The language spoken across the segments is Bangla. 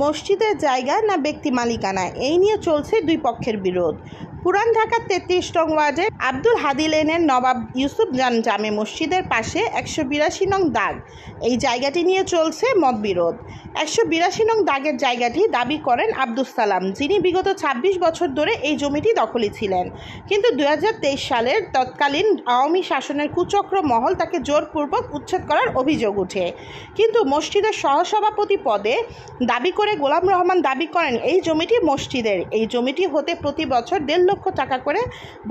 মসজিদের জায়গা না ব্যক্তি মালিকানা, এই নিয়ে চলছে দুই পক্ষের বিরোধ। পুরান ঢাকার ৩৩ নং ওয়ার্ডের আব্দুল হাদি লেনের নবাব ইউসুফ জান জামে মসজিদের পাশে ১৮২ নং দাগ, এই জায়গাটি নিয়ে চলছে মতবিরোধ। ১৮২ নং দাগের জায়গাটি দাবি করেন আব্দুস সালাম, যিনি বিগত ২৬ বছর ধরে এই জমিটি দখলে ছিলেন। কিন্তু ২০২৩ সালের তৎকালীন আওয়ামী শাসনের কুচক্র মহল তাকে জোরপূর্বক উচ্ছেদ করার অভিযোগ ওঠে। কিন্তু মসজিদের সহসভাপতি পদে দাবি করে গোলাম রহমান দাবি করেন এই জমিটি মসজিদের। এই জমিটি হতে প্রতি বছর ১.৫ লক্ষ টাকা করে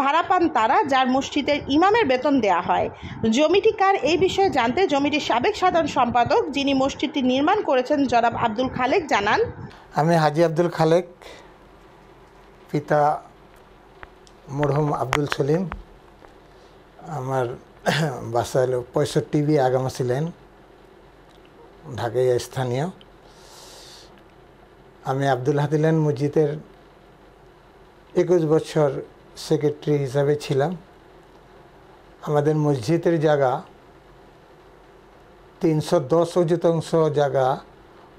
ভাড়া পান তারা, যার মসজিদের ইমামের বেতন দেয়া হয়। জমিটি কার এই বিষয়ে জানতে জমিটির সাবেক সাধারণ সম্পাদক, যিনি মসজিদটি নির্মাণ করেছেন, জনাব আব্দুল খালেক জানান, আমি হাজি আব্দুল খালেক, পিতা মরহুম আব্দুল সলিম। আমার বাসা হলো ৬৫ আগামাসি লেন, ঢাকায় স্থানীয়। আমি আব্দুল হাদি লেন মসজিদের ২১ বছর সেক্রেটারি হিসাবে ছিলাম। আমাদের মসজিদের জায়গা ৩১০ অযুতাংশ জায়গা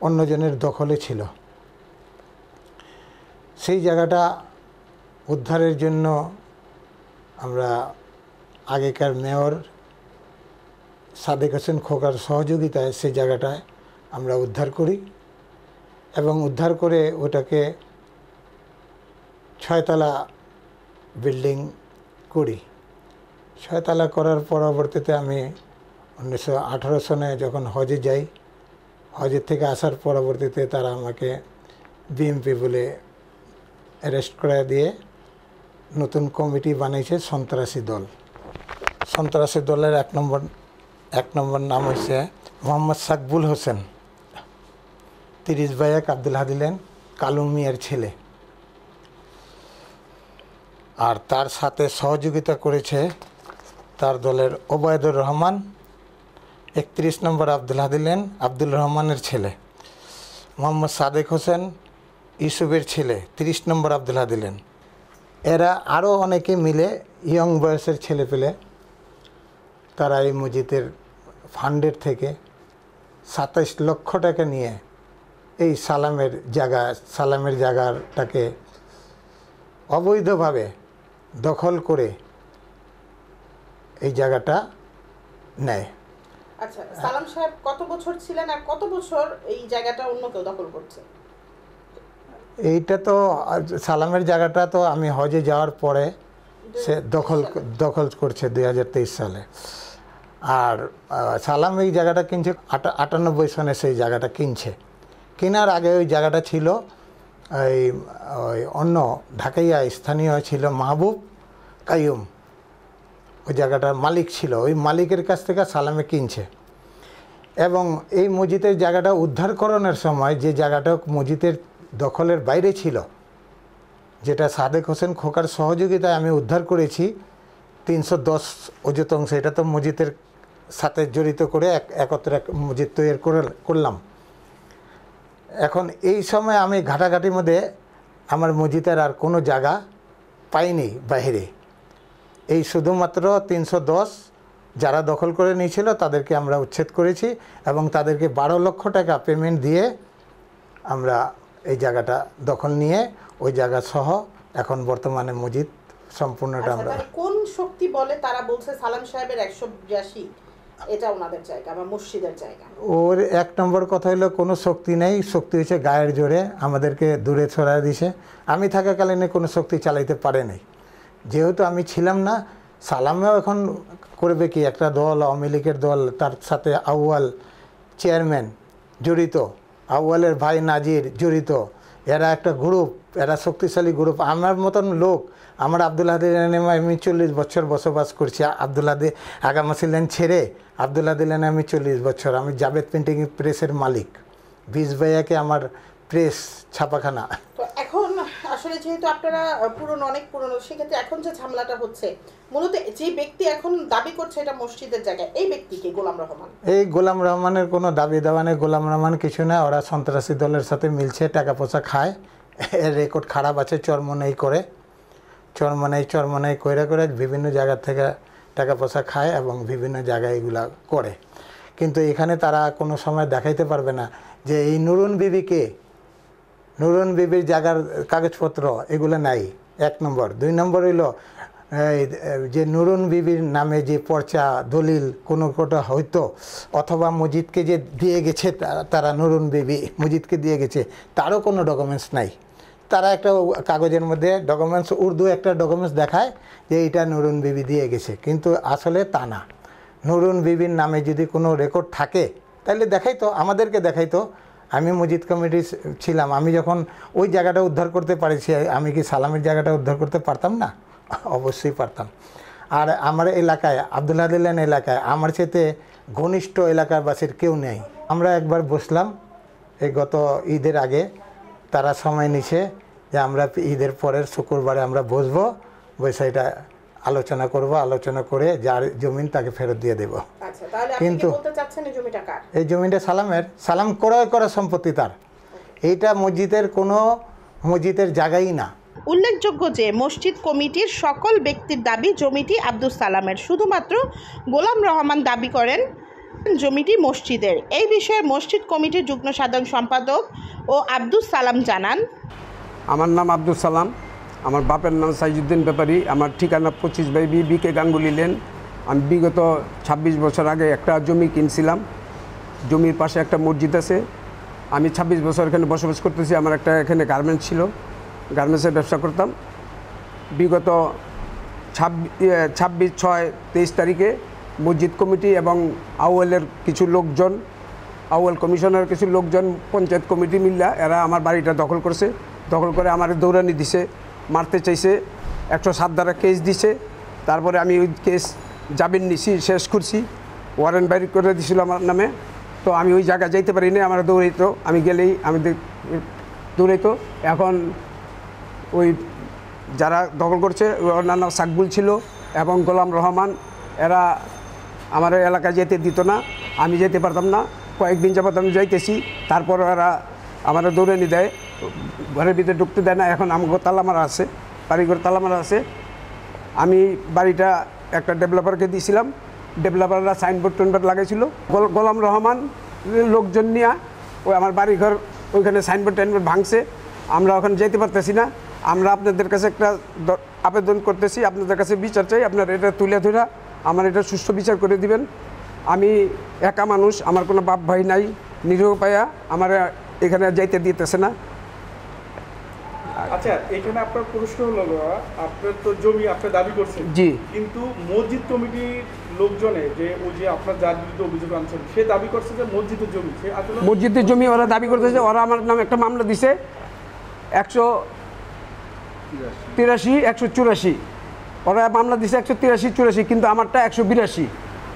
অন্যজনের দখলে ছিল। সেই জায়গাটা উদ্ধারের জন্য আমরা আগেকার মেয়র সাদেক হোসেন খোকার সহযোগিতায় সেই জায়গাটায় আমরা উদ্ধার করি এবং উদ্ধার করে ওটাকে ৬তলা বিল্ডিং করি। ৬তলা করার পরবর্তীতে আমি ১৯১৮ সনে যখন হজে যাই, হজের থেকে আসার পরবর্তীতে তারা আমাকে বিএমপি বলে অ্যারেস্ট করে দিয়ে নতুন কমিটি বানিয়েছে সন্ত্রাসী দল। সন্ত্রাসী দলের এক নম্বর নাম হচ্ছে মোহাম্মদ সাকবুল হোসেন, ৩০ ভাইয়াক আব্দুল হাদি লেন কালু মিয়ার ছেলে। আর তার সাথে সহযোগিতা করেছে তার দলের ওবায়দুর রহমান, ৩১ নম্বর আব্দুল হাদি লেন আব্দুল রহমানের ছেলে, মোহাম্মদ সাদেক হোসেন ইউসুফের ছেলে, ৩০ নম্বর আব্দুল হাদি লেন। এরা আরও অনেকে মিলে ইয়ং বয়সের ছেলে পেলে তারা এই মসজিদের ফান্ডের থেকে ২৭ লক্ষ টাকা নিয়ে এই সালামের জায়গাটাকে অবৈধভাবে দখল করে এই জায়গাটা নেয়। আচ্ছা, সালাম সাহেব কত বছর ছিলেন আর কত বছর এই জায়গাটা অন্য কেউ দখল করছে? এইটা তো সালামের জায়গাটা তো আমি হজে যাওয়ার পরে সে দখল করছে ২০২৩ সালে। আর সালাম এই জায়গাটা কিনছে ৯৮ সনে, সেই জায়গাটা কেনার আগে ওই জায়গাটা ছিল ওই অন্য ঢাকাইয়া স্থানীয় ছিল মাহবুব কাইয়ুম, ওই জায়গাটার মালিক ছিল। ওই মালিকের কাছ থেকে সালামে কিনছে এবং এই মসজিদের জায়গাটা উদ্ধারকরণের সময় যে জায়গাটা মসজিদের দখলের বাইরে ছিল, যেটা সাদেক হোসেন খোকার সহযোগিতায় আমি উদ্ধার করেছি ৩১০ অযুতাংশ, এটা তো মসজিদের সাথে জড়িত করে একত্রে মসজিদ তৈরি করলাম। এখন এই সময় আমি ঘাটাঘাটির মধ্যে আমার মসজিদের আর কোনো জায়গা পাইনি বাইরে, এই শুধুমাত্র ৩১০ যারা দখল করে নিয়েছিল তাদেরকে আমরা উচ্ছেদ করেছি এবং তাদেরকে ১২ লক্ষ টাকা পেমেন্ট দিয়ে আমরা এই জায়গাটা দখল নিয়ে ওই জায়গা সহ এখন বর্তমানে মসজিদ সম্পূর্ণটা আমরা। কোন শক্তি বলে তারা বলছে সালাম সাহেবের ১৮২ এটা ওনাদের জায়গা বা মসজিদের জায়গা? ওর এক নম্বর কথা হলো কোনো শক্তি নেই, শক্তি হচ্ছে গায়ের জোরে আমাদেরকে দূরে ছড়ায় দিছে। আমি থাকাকালীনে কোনো শক্তি চালাইতে পারে নাই, যেহেতু আমি ছিলাম না। সালামেও এখন করবে কি, একটা দল আওয়ামী লীগের দল, তার সাথে আউয়াল চেয়ারম্যান জড়িত, আউয়ালের ভাই নাজির জড়িত, এরা একটা গ্রুপ, এরা শক্তিশালী গ্রুপ। আমার মতন লোক, আমার আব্দুল হাদি লেনে আমি ৪০ বছর বসবাস করছি। আব্দুল হাদি আগামাসি লেন ছেড়ে আব্দুল হাদি লেনে আমি ৪০ বছর। আমি জাবেদ প্রিন্টিং প্রেসের মালিক, ২০ ভাইয়াকে আমার প্রেস ছাপাখানা। তো এখন আসলে যেহেতু আপনারা অনেক পুরনো, সেক্ষেত্রে এখন যে ঝামেলাটা হচ্ছে, মূলত যে ব্যক্তি এখন দাবি করছে এটা মসজিদের জায়গায়, এই ব্যক্তিকে গোলাম রহমান। এই গোলাম রহমানের কোনো দাবি দাওয়া নেই, গোলাম রহমান কিছু না। ওরা সন্ত্রাসী দলের সাথে মিলছে, টাকা পয়সা খায়, এর রেকর্ড খারাপ আছে, চরমনাই করে বিভিন্ন জায়গা থেকে টাকা পয়সা খায় এবং বিভিন্ন জায়গায় এগুলা করে। কিন্তু এখানে তারা কোনো সময় দেখাইতে পারবে না যে এই নুরুন বিবিকে নুরুন বিবির জায়গার কাগজপত্র এগুলো নাই, 1 নম্বর। 2 নম্বর হইল যে নুরুন বিবির নামে যে পর্চা দলিল কোনো কোটা হয়তো অথবা মসজিদকে যে দিয়ে গেছে তারা নুরুন বিবি মসজিদকে দিয়ে গেছে, তারও কোনো ডকুমেন্টস নাই। তারা একটা কাগজের মধ্যে ডকুমেন্টস, উর্দু একটা ডকুমেন্টস দেখায় যে এটা নুরুন বিবি দিয়ে গেছে, কিন্তু আসলে তা না। নুরুন বিবির নামে যদি কোনো রেকর্ড থাকে তাহলে দেখাইতো, আমাদেরকে দেখাইতো। আমি মসজিদ কমিটি ছিলাম, আমি যখন ওই জায়গাটা উদ্ধার করতে পারছি, আমি কি সালামের জায়গাটা উদ্ধার করতে পারতাম না? অবশ্যই পারতাম। আর আমার এলাকায়, আব্দুল হাদী লেন এলাকায় আমার সাথে ঘনিষ্ঠ এলাকাবাসীর কেউ নেই। আমরা একবার বসলাম এই গত ঈদের আগে, তারা সময় নিছে যে আমরা ঈদের পরের শুক্রবারে আমরা বসবো, বসে এটা আলোচনা করব, আলোচনা করে যার জমিন তাকে ফেরত দিয়ে দেব। কিন্তু এই জমিটা সালামের, সালাম ক্রয় করা সম্পত্তি তার, এইটা মসজিদের কোনো মসজিদের জায়গাই না। উল্লেখযোগ্য যে মসজিদ কমিটির সকল ব্যক্তির দাবি জমিটি আব্দুল সালামের, শুধুমাত্র গোলাম রহমান দাবি করেন জমিটি মসজিদের। এই বিষয়ে মসজিদ কমিটির যুগ্ম সাধারণ সম্পাদক ও আব্দুল সালাম জানান, আমার নাম আব্দুল সালাম, আমার বাপের নাম সাইজুদ্দিন ব্যাপারী, আমার ঠিকানা 25/B BK গাঙ্গুলি লেন। আমি বিগত 26 বছর আগে একটা জমি কিনছিলাম, জমির পাশে একটা মসজিদ আছে। আমি 26 বছর এখানে বসবাস করতেছি। আমার একটা এখানে গার্মেন্টস ছিল, গার্মেন্টসের ব্যবসা করতাম। বিগত 26/6/23 তারিখে মসজিদ কমিটি এবং আউয়ালের কিছু লোকজন, আউয়াল কমিশনের কিছু লোকজন, পঞ্চায়েত কমিটি মিল্লা এরা আমার বাড়িটা দখল করছে। দখল করে আমার দৌড়ানি দিছে, মারতে চাইছে, 107 ধারা কেস দিছে। তারপরে আমি ওই কেস জামিন নিছি, শেষ করছি, ওয়ারেন্ট বাইর করে দিছিল আমার নামে। তো আমি ওই জায়গায় যাইতে পারি না, আমার দৌড়াইতো, আমি গেলেই আমি দৌড়াইতো। এখন ওই যারা দখল করছে ওর নাম সাকবুল ছিল এবং গোলাম রহমান, এরা আমার এলাকায় যেতে দিত না, আমি যেতে পারতাম না। কয়েকদিন যাবত আমি যাইতেছি, তারপর এরা আমার দৌড়ানি দেয়, ঘরের ভিতরে ঢুকতে দেয় না। এখন আমার তালামারা আছে, বাড়িঘর তালামারা আছে। আমি বাড়িটা একটা ডেভেলপারকে দিয়েছিলাম, ডেভেলপাররা সাইনবোর্ড টাইনবোর্ড লাগাইছিল। গোলাম রহমান লোকজন নিয়ে ওই আমার বাড়িঘর ওইখানে সাইনবোর্ড টাইনবোর্ড ভাঙছে, আমরা ওখানে যেতে পারতেছি না। আমরা আপনাদের কাছে একটা আবেদন করতেছি, আপনাদের কাছে বিচার চাই, আপনারা এটা তুলে ধরে আমার এটা সুষ্ঠু বিচার করে দিবেন। আমি একা মানুষ, আমার কোনো বাপ ভাই নাই, নিরীহ পায়া আমার এখানে যাইতে দিতেছে না। আচ্ছা, এখানে আপনার প্রশ্ন হলো, আপনার তো জমি আপনি দাবি করছেন, জি, কিন্তু মসজিদ কমিটির লোকজনে যে ওই যে আপনার যার বিরুদ্ধে অভিযোগ আনছেন সে দাবি করছে যে মসজিদের জমি, সে আসলে মসজিদের জমি ওরা দাবি করতেছে। ওরা আমার নামে একটা মামলা দিছে 183 184, ওরা মামলা দিছে 183 84, কিন্তু আমারটা 182।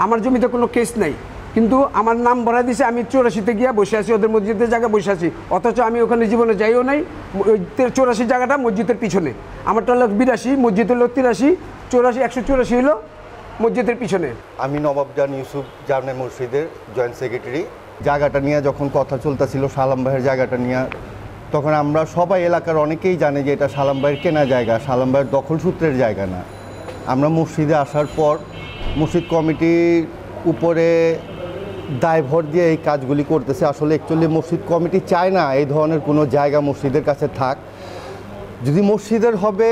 আমার জমিতে কোনো কেস নাই, কিন্তু আমার নাম ভরা দিছে। আমি 84-তে গিয়ে বসে আছি, ওদের মসজিদের জায়গায় বসে আছি, অথচ আমি ওখানে জীবনে যাইও নাই। ওই 84 জায়গাটা মসজিদের পিছনে, আমারটা হলো 82, মসজিদ হলো 83, 84 184 হলো মসজিদের পিছনে। আমি নবাবজান ইউসুফ জামে মসজিদের জয়েন্ট সেক্রেটারি। জায়গাটা নিয়ে যখন কথা চলতেছিল সালাম ভাইয়ের জায়গাটা নিয়ে, তখন আমরা সবাই এলাকার অনেকেই জানে যে এটা সালাম ভাইয়ের কেনা জায়গা, সালাম ভাইয়ের দখল সূত্রের জায়গা না। আমরা মসজিদে আসার পর মসজিদ কমিটির উপরে দায়ভার দিয়ে এই কাজগুলি করতেছে। আসলে অ্যাকচুয়ালি মসজিদ কমিটি চায় না এই ধরনের কোনো জায়গা মসজিদের কাছে থাক। যদি মসজিদের হবে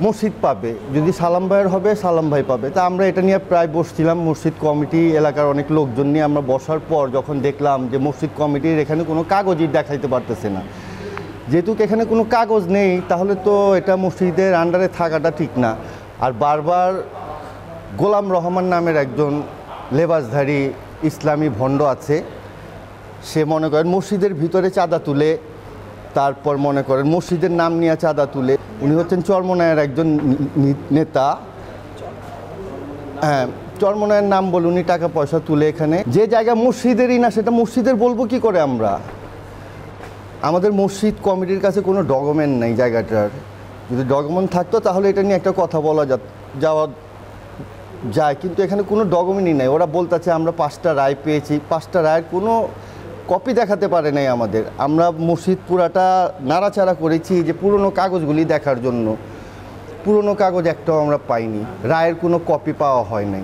মসজিদ পাবে, যদি সালাম ভাইয়ের হবে সালাম ভাই পাবে। তা আমরা এটা নিয়ে প্রায় বসছিলাম মসজিদ কমিটি এলাকার অনেক লোকজন নিয়ে। আমরা বসার পর যখন দেখলাম যে মসজিদ কমিটির এখানে কোনো কাগজই দেখাইতে পারতেছে না, যেহেতু এখানে কোনো কাগজ নেই তাহলে তো এটা মসজিদের আন্ডারে থাকাটা ঠিক না। আর বারবার গোলাম রহমান নামের একজন লেবাসধারী ইসলামী ভণ্ড আছে, সে মনে করেন মসজিদের ভিতরে চাঁদা তুলে, তারপর মনে করেন মসজিদের নাম নিয়ে চাঁদা তুলে। উনি হচ্ছেন চরমনায়ের একজন নেতা। হ্যাঁ, চরমনায়ের নাম বলে উনি টাকা পয়সা তুলে এখানে, যে জায়গা মসজিদেরই না সেটা মসজিদের বলবো কি করে আমরা? আমাদের মসজিদ কমিটির কাছে কোনো ডকুমেন্ট নেই জায়গাটার। যদি ডকুমেন্ট থাকতো তাহলে এটা নিয়ে একটা কথা বলা যাওয়া যায়, কিন্তু এখানে কোনো ডকুমেন্টই নেই। ওরা বলতেছে আমরা 5টা রায় পেয়েছি, 5টা রায়ের কোনো কপি দেখাতে পারে নাই আমাদের। আমরা মসজিদ পুরাটা নাড়াচাড়া করেছি যে পুরনো কাগজগুলি দেখার জন্য, পুরনো কাগজ একটাও আমরা পাইনি, রায়ের কোনো কপি পাওয়া হয় নাই।